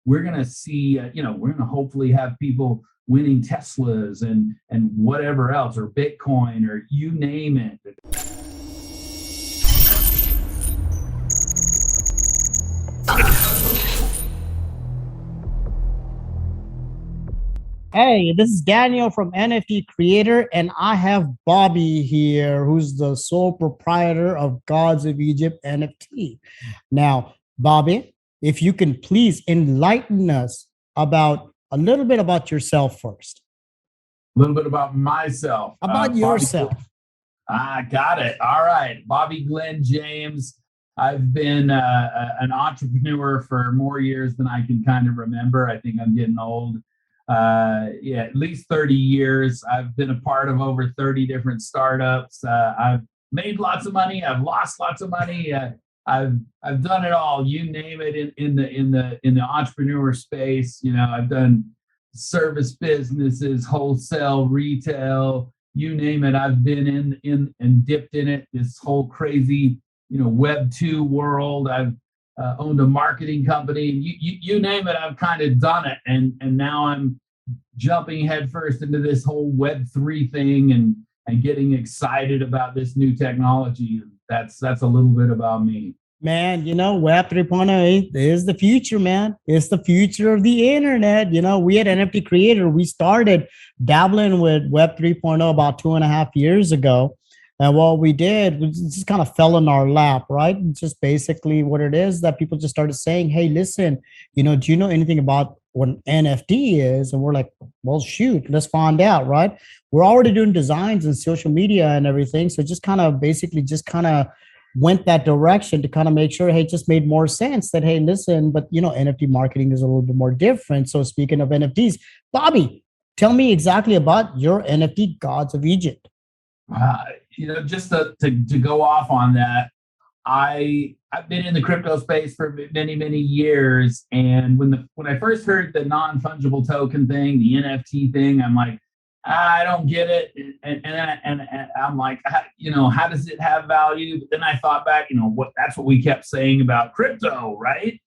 we're going to see, we're going to hopefully have people winning Teslas and whatever else, or Bitcoin, or you name it. Hey, this is Daniel from NFT Creator, and I have Bobby here, who's the sole proprietor of Gods of Egypt NFT. Now, Bobby, if you can please enlighten us about a little bit about yourself first. A little bit about myself. About yourself. Got it. All right. Bobby Glenn James. I've been an entrepreneur for more years than I can kind of remember. I think I'm getting old. At least 30 years. I've been a part of over 30 different startups. I've made lots of money. I've lost lots of money. I've done it all. You name it in the entrepreneur space. I've done service businesses, wholesale, retail, you name it. I've been in and dipped in it. This whole crazy, Web 2 world. I've owned a marketing company. You name it, I've kind of done it. And now I'm jumping headfirst into this whole Web 3 thing and getting excited about this new technology. That's a little bit about me. Man, Web 3.0 is the future, man. It's the future of the internet. We at NFT Creator, we started dabbling with Web 3.0 about 2.5 years ago. And what we did was just kind of fell in our lap, right? It's just basically what it is that people just started saying, hey, listen, do you know anything about what an NFT is? And we're like, well, shoot, let's find out, right? We're already doing designs and social media and everything. So just kind of went that direction to kind of make sure, hey, it just made more sense that, hey, listen, but, NFT marketing is a little bit more different. So speaking of NFTs, Bobby, tell me exactly about your NFT Gods of Egypt. Just to go off on that, I've been in the crypto space for many, many years. And when I first heard the non-fungible token thing, the NFT thing, I'm like, I don't get it. And I'm like, how does it have value? But then I thought back, that's what we kept saying about crypto, right?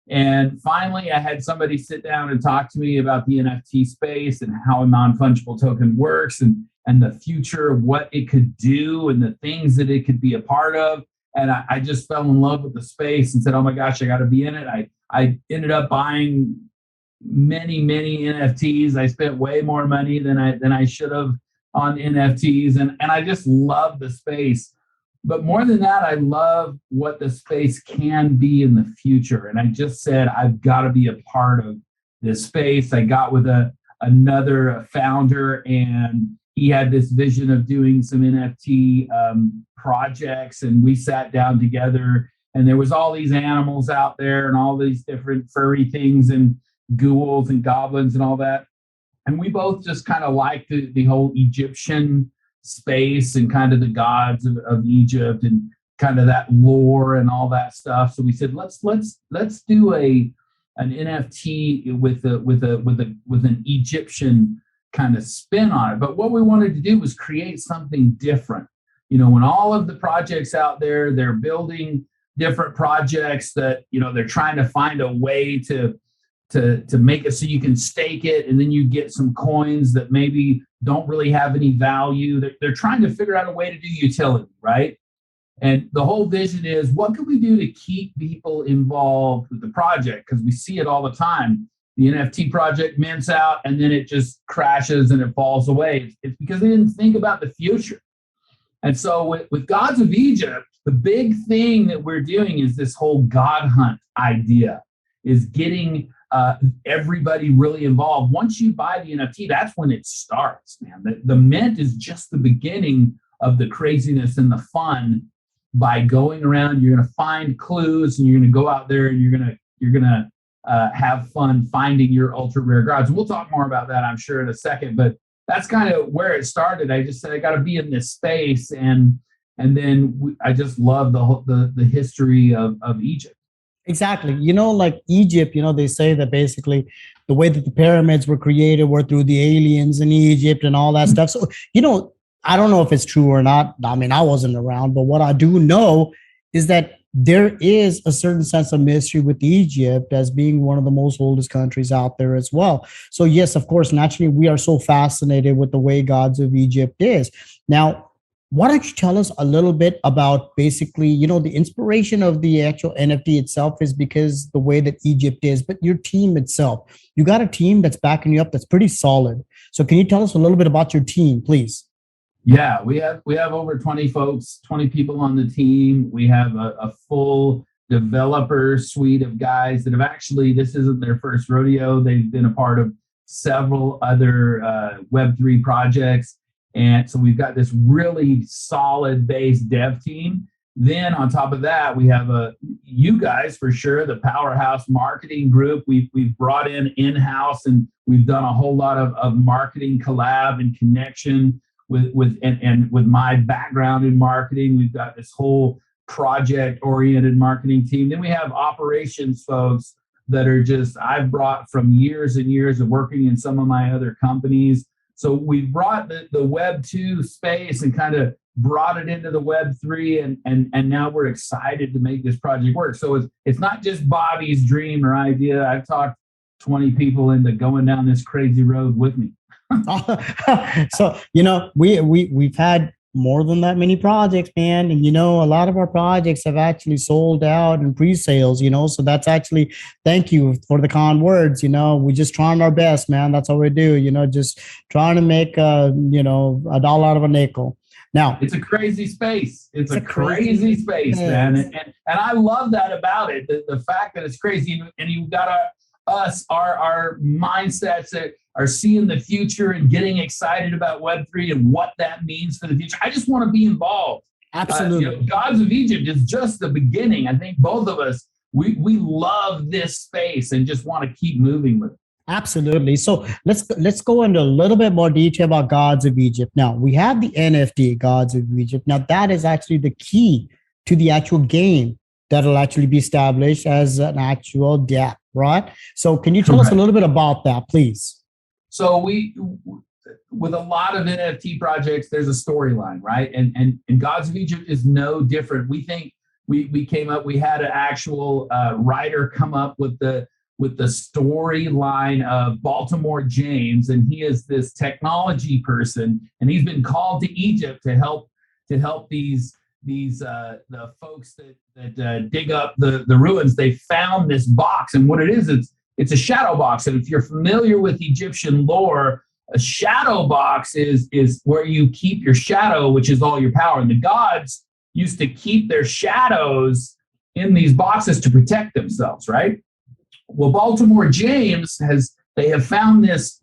And finally, I had somebody sit down and talk to me about the NFT space and how a non-fungible token works and the future of what it could do and the things that it could be a part of. And I just fell in love with the space and said, oh my gosh, I got to be in it. I ended up buying many, many NFTs. I spent way more money than I should have on NFTs. And I just love the space. But more than that, I love what the space can be in the future. And I just said, I've got to be a part of this space. I got with another founder, and he had this vision of doing some NFT projects, and we sat down together, and there was all these animals out there and all these different furry things and ghouls and goblins and all that. And we both just kind of liked the whole Egyptian space and kind of the gods of Egypt and kind of that lore and all that stuff. So we said, let's do an NFT with an Egyptian kind of spin on it. But what we wanted to do was create something different. When all of the projects out there, they're building different projects that, they're trying to find a way to make it so you can stake it, and then you get some coins that maybe don't really have any value. They're trying to figure out a way to do utility, right? And the whole vision is, what can we do to keep people involved with the project? Because we see it all the time. The NFT project mints out, and then it just crashes and it falls away. It's because they didn't think about the future. And so with Gods of Egypt, the big thing that we're doing is this whole God hunt idea, is getting everybody really involved. Once you buy the NFT, that's when it starts, man. The mint is just the beginning of the craziness and the fun. By going around, you're going to find clues, and you're going to go out there, and you're going to have fun finding your ultra rare gods. We'll talk more about that, I'm sure, in a second. But that's kind of where it started. I just said I got to be in this space, and then I just love the history of Egypt. Exactly. Like Egypt, they say that basically the way that the pyramids were created were through the aliens in Egypt and all that stuff. So, I don't know if it's true or not. I mean, I wasn't around, but what I do know is that there is a certain sense of mystery with Egypt as being one of the most oldest countries out there as well. So yes, of course, naturally, we are so fascinated with the way gods of Egypt is. Now, why don't you tell us a little bit about basically, the inspiration of the actual NFT itself is because the way that Egypt is, but your team itself, you got a team that's backing you up that's pretty solid. So can you tell us a little bit about your team, please? Yeah, we have over 20 folks, 20 people on the team. We have a full developer suite of guys that have actually, this isn't their first rodeo. They've been a part of several other Web3 projects. And so we've got this really solid base dev team. Then on top of that, we have you guys for sure, the powerhouse marketing group. We've brought in-house, and we've done a whole lot of marketing collab and connection with my background in marketing. We've got this whole project-oriented marketing team. Then we have operations folks that are just, I've brought from years and years of working in some of my other companies. So we've brought the Web 2 space and kind of brought it into the Web 3, and now we're excited to make this project work. So it's not just Bobby's dream or idea. I've talked 20 people into going down this crazy road with me. So we've had more than that many projects, man, and a lot of our projects have actually sold out in pre-sales, so that's actually, thank you for the kind words. We just trying our best, man. That's all we do, just trying to make a dollar out of a nickel. Now it's a crazy space. It's a crazy space, man, and I love that about it. The fact that it's crazy, and you've got our mindsets that are seeing the future and getting excited about Web3 and what that means for the future. I just want to be involved. Absolutely. Gods of Egypt is just the beginning. I think both of us, we love this space and just want to keep moving with it. Absolutely. So let's go into a little bit more detail about Gods of Egypt. Now, we have the NFT Gods of Egypt. Now, that is actually the key to the actual game that'll actually be established as an actual DApp, right? So can you tell us a little bit about that, please? So with a lot of NFT projects, there's a storyline, right? And Gods of Egypt is no different. We think we came up, we had an actual writer come up with the storyline of Baltimore James, and he is this technology person, and he's been called to Egypt to help these the folks that dig up the ruins. They found this box, and what it is, it's a shadow box. And if you're familiar with Egyptian lore, a shadow box is where you keep your shadow, which is all your power. And the gods used to keep their shadows in these boxes to protect themselves, right? Well, Baltimore James they have found this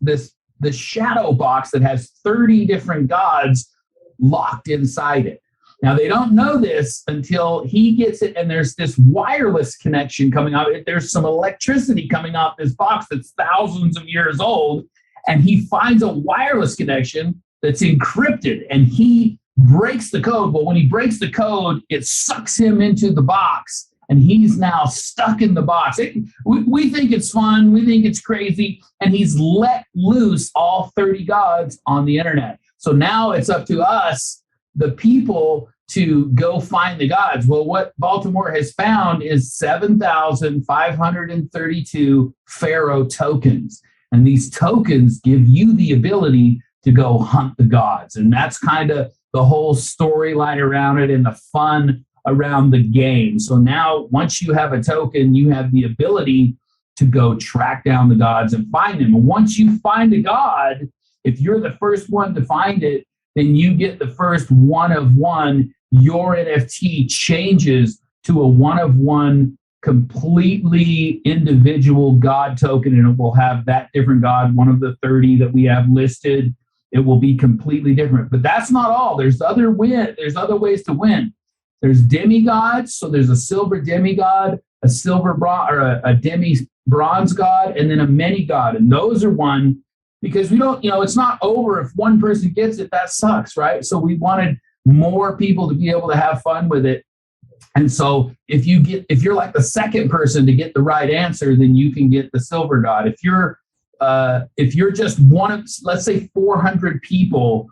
shadow box that has 30 different gods locked inside it. Now, they don't know this until he gets it, and there's this wireless connection coming out. There's some electricity coming off this box that's thousands of years old, and he finds a wireless connection that's encrypted, and he breaks the code. But when he breaks the code, it sucks him into the box, and he's now stuck in the box. We think it's fun. We think it's crazy, and he's let loose all 30 gods on the internet. So now it's up to us, the people, to go find the gods. Well, what Baltimore has found is 7,532 Pharaoh tokens. And these tokens give you the ability to go hunt the gods. And that's kind of the whole storyline around it and the fun around the game. So now once you have a token, you have the ability to go track down the gods and find them. And once you find a god, if you're the first one to find it, then you get the first one of one. Your NFT changes to a one of one completely individual god token, and it will have that different god, one of the 30 that we have listed. It will be completely different. But that's not all. There's other ways to win. There's demigods. So there's a silver demigod, a silver bronze, or a demi bronze god, and then a many god. And those are one, because we don't, it's not over if one person gets it. That sucks, right? So we wanted more people to be able to have fun with it. And so if you're like the second person to get the right answer, then you can get the silver god. If you're just one of, let's say 400 people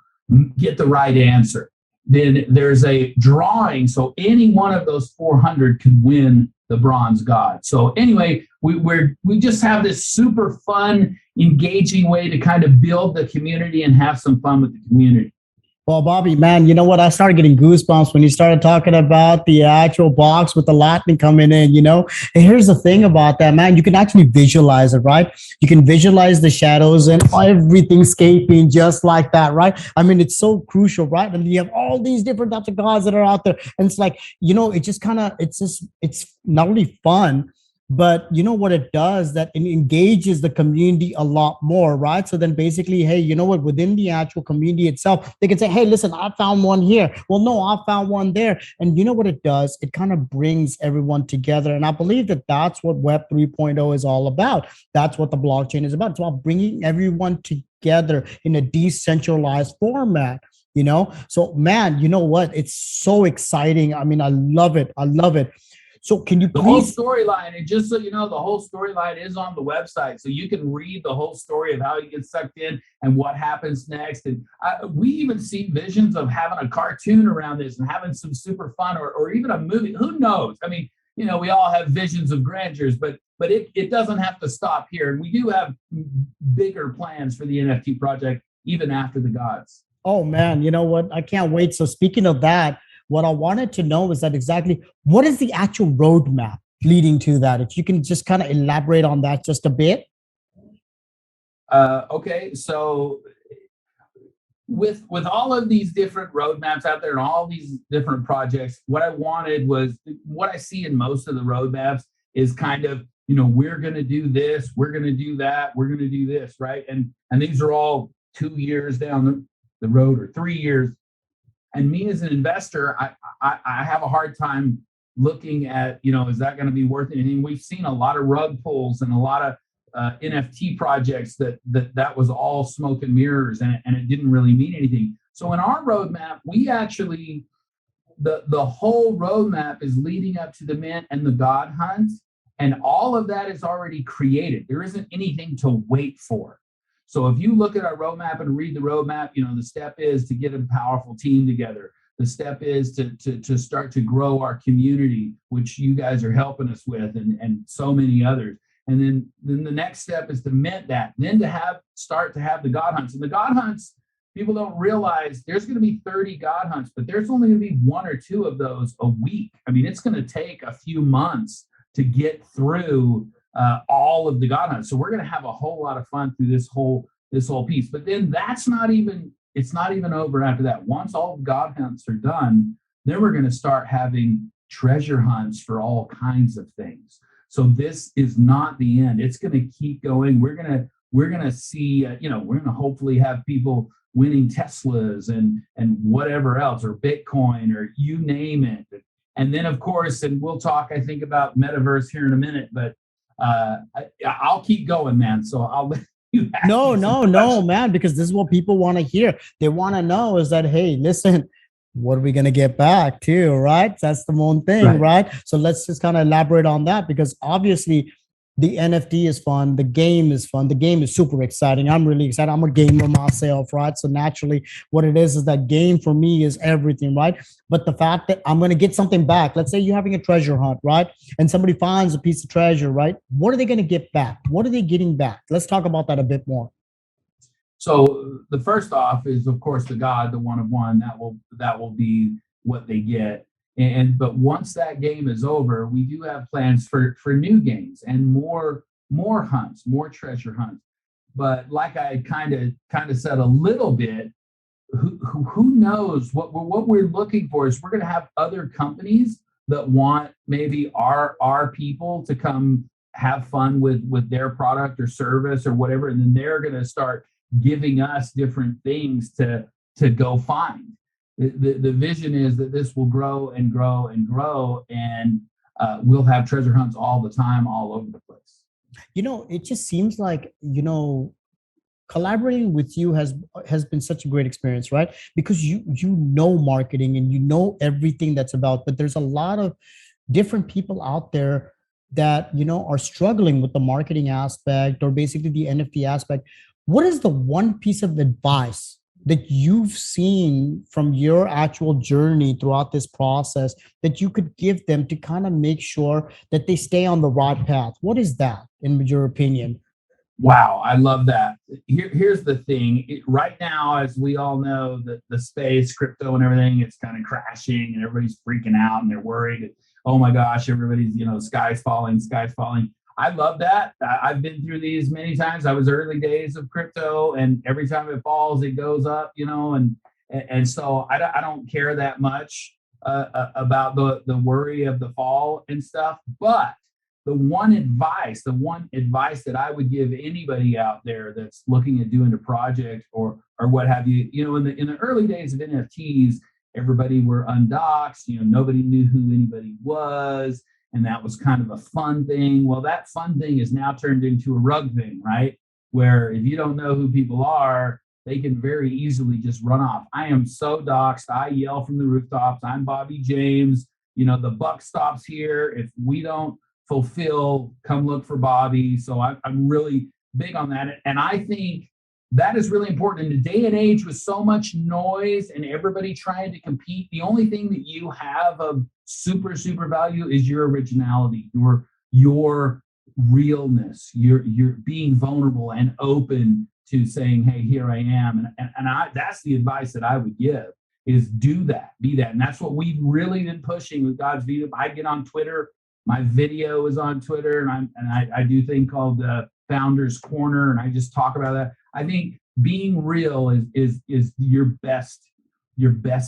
get the right answer, then there's a drawing. So any one of those 400 could win the bronze god. So anyway, we just have this super fun, engaging way to kind of build the community and have some fun with the community. Well, Bobby, man, you know what? I started getting goosebumps when you started talking about the actual box with the lightning coming in, you know? And here's the thing about that, man. You can actually visualize it, right? You can visualize the shadows and everything escaping just like that, right? I mean, it's so crucial, right? And you have all these different types of gods that are out there. And it's like, you know, it just kind of, it's not only fun, but you know what it does, that it engages the community a lot more, right? So then basically, hey, you know what, within the actual community itself, they can say, hey, listen, I found one here, well, no, I found one there. And you know what it does, it kind of brings everyone together. And I believe that that's what Web 3.0 is all about. That's what the blockchain is about. It's about bringing everyone together in a decentralized format, you know? So man, you know what, it's so exciting. I mean, I love it. So can you please? The whole storyline, and just so you know, the whole storyline is on the website, so you can read the whole story of how you get sucked in and what happens next. And we even see visions of having a cartoon around this and having some super fun, or even a movie. Who knows? I mean, you know, we all have visions of grandeurs, but it doesn't have to stop here. And we do have bigger plans for the NFT project even after the gods. Oh man, you know what? I can't wait. So speaking of that, what I wanted to know is that exactly what is the actual roadmap leading to that? If you can just kind of elaborate on that just a bit. Okay, so with all of these different roadmaps out there and all these different projects, what I wanted was what I see in most of the roadmaps is kind of, you know, we're going to do this, we're going to do that, we're going to do this, right? And these are all 2 years down the road or 3 years. And me as an investor, I have a hard time looking at, you know, is that going to be worth anything? We've seen a lot of rug pulls and a lot of NFT projects that was all smoke and mirrors, and it didn't really mean anything. So in our roadmap, we actually, the whole roadmap is leading up to the mint and the God hunt, and all of that is already created. There isn't anything to wait for. So if you look at our roadmap and read the roadmap, you know, the step is to get a powerful team together. The step is to start to grow our community, which you guys are helping us with, and so many others. And then the next step is to mint that, then to start to have the God hunts. And the God hunts, people don't realize there's going to be 30 God hunts, but there's only going to be 1 or 2 of those a week. I mean, it's going to take a few months to get through all of the God hunts. So we're going to have a whole lot of fun through this whole piece. But then it's not even over after that. Once all God hunts are done, then we're going to start having treasure hunts for all kinds of things. So this is not the end. It's going to keep going. We're going to see, you know, we're going to hopefully have people winning Teslas and whatever else, or Bitcoin, or you name it. And then of course, and we'll talk, I think, about metaverse here in a minute, but I'll keep going, man. So I'll let you. No, man, because this is what people want to hear. They want to know is that, hey, listen, what are we going to get back to, right? That's the main thing, right? So let's just kind of elaborate on that, because obviously the NFT is fun. The game is fun. The game is super exciting. I'm really excited. I'm a gamer myself, right? So naturally, what it is that game for me is everything, right? But the fact that I'm going to get something back, let's say you're having a treasure hunt, right? And somebody finds a piece of treasure, right? What are they going to get back? What are they getting back? Let's talk about that a bit more. So the first off is, of course, the God, the 1 of 1. That will be what they get. But once that game is over, we do have plans for new games and more hunts, more treasure hunts. But like I kind of said a little bit, who knows what we're looking for is we're going to have other companies that want maybe our people to come have fun with their product or service or whatever, and then they're going to start giving us different things to go find. The vision is that this will grow and grow and grow, and we'll have treasure hunts all the time, all over the place. You know, it just seems like, you know, collaborating with you has been such a great experience, right? Because you know marketing and you know everything that's about, but there's a lot of different people out there that, you know, are struggling with the marketing aspect or basically the NFT aspect. What is the one piece of advice that you've seen from your actual journey throughout this process that you could give them to kind of make sure that they stay on the right path? What is that, in your opinion? Wow, I love that. Here's the thing. Right now, as we all know, the space, crypto and everything, it's kind of crashing and everybody's freaking out and they're worried. Oh my gosh, everybody's, sky's falling, sky's falling. I love that. I've been through these many times. I was early days of crypto, and every time it falls, it goes up, and so I don't care that much about the worry of the fall and stuff. But the one advice that I would give anybody out there that's looking at doing a project or what have you, in the early days of NFTs, everybody were undoxed, nobody knew who anybody was, and that was kind of a fun thing. Well, that fun thing is now turned into a rug thing, right? Where if you don't know who people are, they can very easily just run off. I am so doxed. I yell from the rooftops. I'm Bobby James. The buck stops here. If we don't fulfill, come look for Bobby. So I'm really big on that. And I think that is really important in the day and age with so much noise and everybody trying to compete. The only thing that you have of super, super value is your originality, your realness, your being vulnerable and open to saying, hey, here I am. And that's the advice that I would give, is do that, be that. And that's what we've really been pushing with God's Vita. I get on Twitter. My video is on Twitter, and I do a thing called the Founders Corner, and I just talk about that. I think being real is your best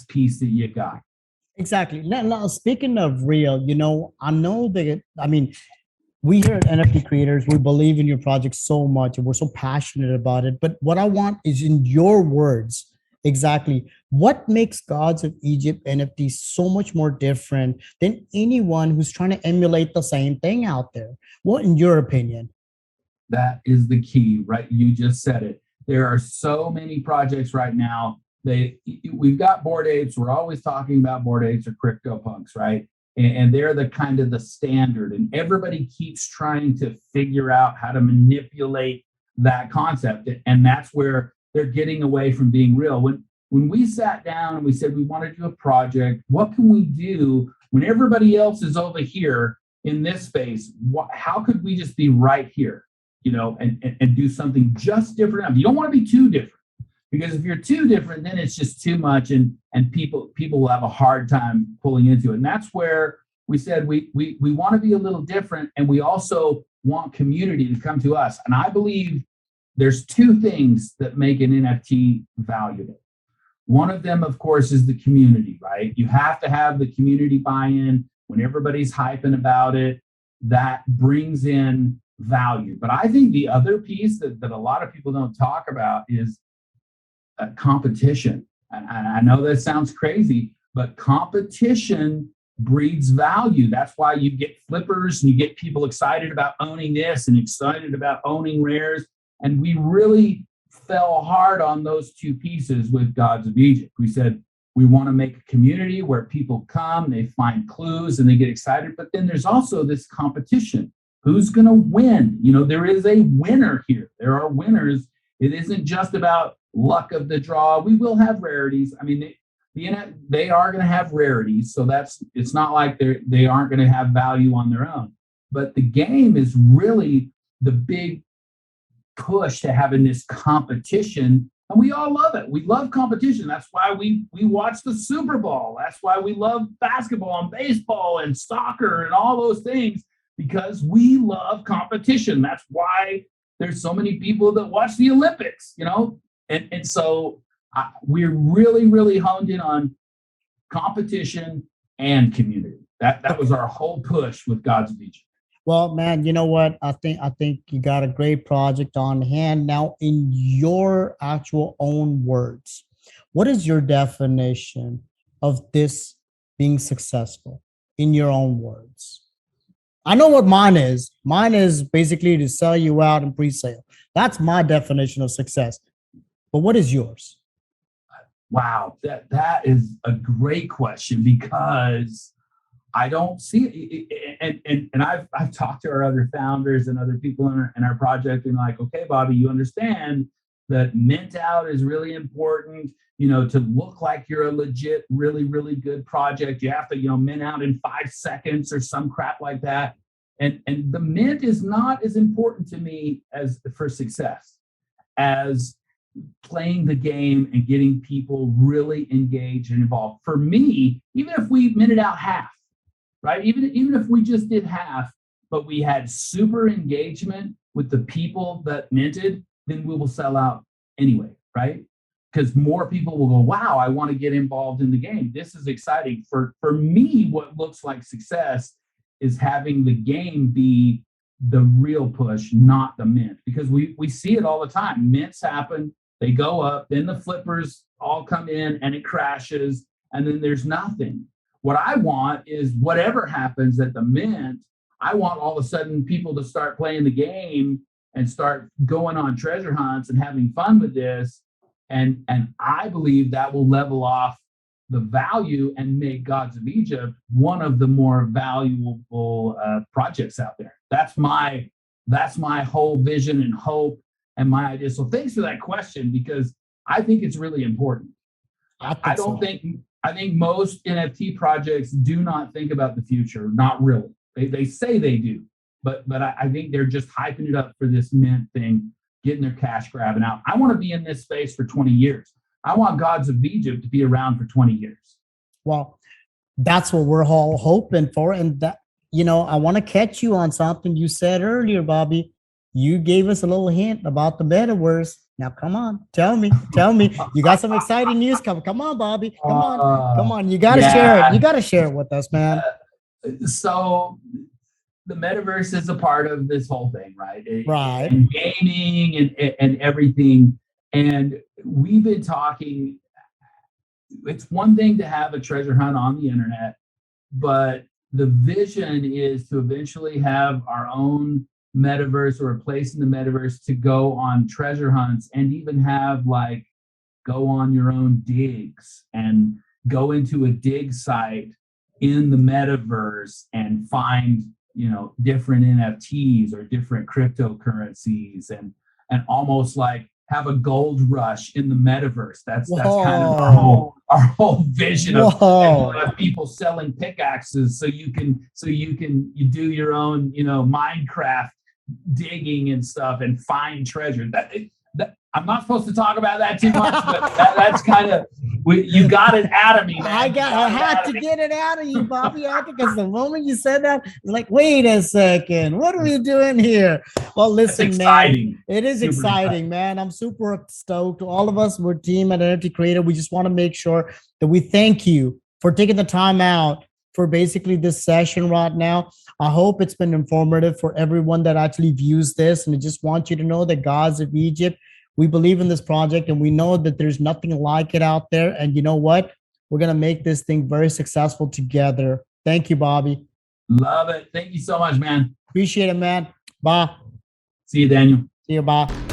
piece that you got. Exactly. Now, speaking of real, I know that, we here at NFT Creators, we believe in your project so much and we're so passionate about it. But what I want is, in your words, exactly what makes Gods of Egypt NFT so much more different than anyone who's trying to emulate the same thing out there? What, in your opinion? That is the key, right? You just said it. There are so many projects right now. We've got Bored Apes. We're always talking about Bored Apes or CryptoPunks, right? And they're the kind of the standard, and everybody keeps trying to figure out how to manipulate that concept. And that's where they're getting away from being real. When we sat down and we said we want to do a project, what can we do when everybody else is over here in this space? How could we just be right here, and do something just different? You don't want to be too different, because if you're too different, then it's just too much, and people will have a hard time pulling into it. And that's where we said we want to be a little different, and we also want community to come to us. And I believe there's two things that make an NFT valuable. One of them, of course, is the community, right? You have to have the community buy-in. When everybody's hyping about it, that brings in value. But I think the other piece that a lot of people don't talk about is competition. And I know that sounds crazy, but competition breeds value. That's why you get flippers and you get people excited about owning this and excited about owning rares. And we really fell hard on those two pieces with Gods of Egypt. We said we want to make a community where people come, they find clues, and they get excited. But then there's also this competition. Who's going to win? There is a winner here. There are winners. It isn't just about luck of the draw. We will have rarities. They are going to have rarities. So it's not like they aren't going to have value on their own. But the game is really the big push to having this competition, and we all love it. We love competition. That's why we watch the Super Bowl. That's why we love basketball and baseball and soccer and all those things, because we love competition. That's why there's so many people that watch the Olympics, and so we're really, really honed in on competition and community. That was our whole push with Gods of Egypt. Well, man, you know what? I think you got a great project on hand. Now, in your actual own words, what is your definition of this being successful in your own words? I know what mine is. Mine is basically to sell you out in pre-sale. That's my definition of success. But what is yours? Wow, that is a great question, because I don't see it. And I've talked to our other founders and other people in our project, and like, okay, Bobby, you understand that mint out is really important. To look like you're a legit, really, really good project, you have to, mint out in 5 seconds or some crap like that. And the mint is not as important to me as for success as playing the game and getting people really engaged and involved. For me, even if we minted out half, right? Even if we just did half, but we had super engagement with the people that minted, then we will sell out anyway, right? Because more people will go, wow, I want to get involved in the game. This is exciting. For me, what looks like success is having the game be the real push, not the mint. Because we see it all the time. Mints happen, they go up, then the flippers all come in and it crashes, and then there's nothing. What I want is whatever happens at the mint, I want all of a sudden people to start playing the game and start going on treasure hunts and having fun with this. And I believe that will level off the value and make Gods of Egypt one of the more valuable projects out there. That's my whole vision and hope and my idea. So thanks for that question, because I think it's really important. I think most NFT projects do not think about the future. Not really. They say they do, but I think they're just hyping it up for this mint thing, getting their cash grabbing out. I want to be in this space for 20 years. I want Gods of Egypt to be around for 20 years. Well, that's what we're all hoping for. And that, I want to catch you on something you said earlier, Bobby. You gave us a little hint about the metaverse. Now, come on, tell me. You got some exciting news coming. Come on, Bobby. Come on. You got to share it. You got to share it with us, man. So the metaverse is a part of this whole thing, right? Right. And gaming and everything. And we've been talking, it's one thing to have a treasure hunt on the internet, but the vision is to eventually have our own metaverse or a place in the metaverse to go on treasure hunts, and even have go on your own digs and go into a dig site in the metaverse and find different NFTs or different cryptocurrencies, and almost have a gold rush in the metaverse. That's kind of our whole vision of people selling pickaxes so you do your own Minecraft digging and stuff and find treasure. That I'm not supposed to talk about that too much, but that's kind of, you got it out of me, man. I had to get it out of you, Bobby, because the moment you said that, it's like, wait a second, what are we doing here? Well, listen, man, it is exciting, man. I'm super stoked. All of us, we're team at NFT Creator. We just want to make sure that we thank you for taking the time out for basically this session right now. I hope it's been informative for everyone that actually views this. And I just want you to know that Gods of Egypt, we believe in this project, and we know that there's nothing like it out there. And you know what? We're going to make this thing very successful together. Thank you, Bobby. Love it. Thank you so much, man. Appreciate it, man. Bye. See you, Daniel. See you. Bye.